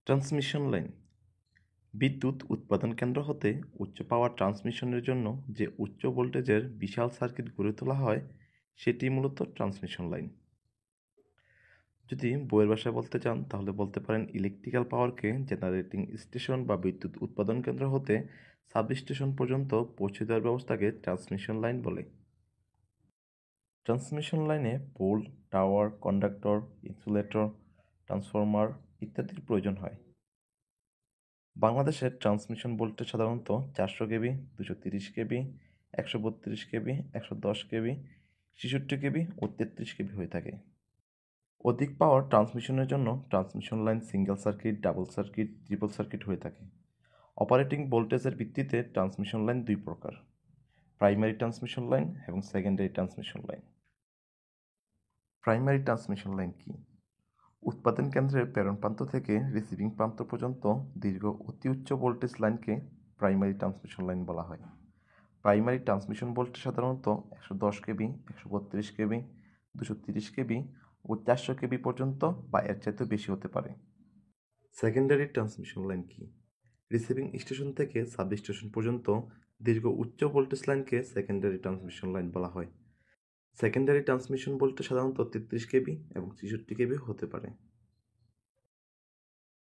Transmission line বিদ্যুৎ উৎপাদন কেন্দ্র হতে উচ্চ পাওয়ার ট্রান্সমিশনের জন্য যে উচ্চ ভোল্টেজের বিশাল সার্কিট গড়ে তোলা হয় সেটি মূলত ট্রান্সমিশন লাইন। যদি বইয়ের ভাষায় বলতে চান তাহলে বলতে পারেন ইলেকট্রিক্যাল পাওয়ারকে জেনারেটিং স্টেশন বা বিদ্যুৎ উৎপাদন কেন্দ্র হতে সাবস্টেশন পর্যন্ত পৌঁছে দেওয়ার ব্যবস্থাকে ট্রান্সমিশন লাইন বলে। ট্রান্সমিশন লাইনে pole, tower, conductor, insulator, transformer ইত্যাদির প্রয়োজন হয়। বাংলাদেশের ট্রান্সমিশন ভোল্টেজ সাধারণত 400 কেবি, 230 কেবি, 132 কেবি, 110 কেবি, 66 কেবি ও 33 কেবি হয়ে থাকে। অধিক পাওয়ার ট্রান্সমিশনের জন্য transmission line single circuit, double circuit, triple circuit হয়ে থাকে। অপারেটিং ভোল্টেজের ভিত্তিতে ট্রান্সমিশন লাইন দুই প্রকার: প্রাইমারি ট্রান্সমিশন লাইন এবং secondary transmission line. Primary transmission line কি? উৎপাদন কেন্দ্রের প্রেরণ প্রান্ত থেকে রিসিভিং প্রান্ত পর্যন্ত দীর্ঘ অতি উচ্চ ভোল্টেজ লাইনকে প্রাইমারি ট্রান্সমিশন লাইন বলা হয়। প্রাইমারি ট্রান্সমিশন ভোল্টেজ সাধারণত 110 কেবি, 132 কেবি, 230 কেবি ও 400 কেবি পর্যন্ত বা এর চাইতেও বেশি হতে পারে। সেকেন্ডারি ট্রান্সমিশন লাইন কি? রিসিভিং স্টেশন থেকে সাবস্টেশন পর্যন্ত দীর্ঘ উচ্চ ভোল্টেজ লাইনকে সেকেন্ডারি ট্রান্সমিশন লাইন বলা হয়। সেকেন্ডারি ট্রান্সমিশন ভোল্টেজ সাধারণত 33 কেবি এবং 66 কেবি হতে পারে।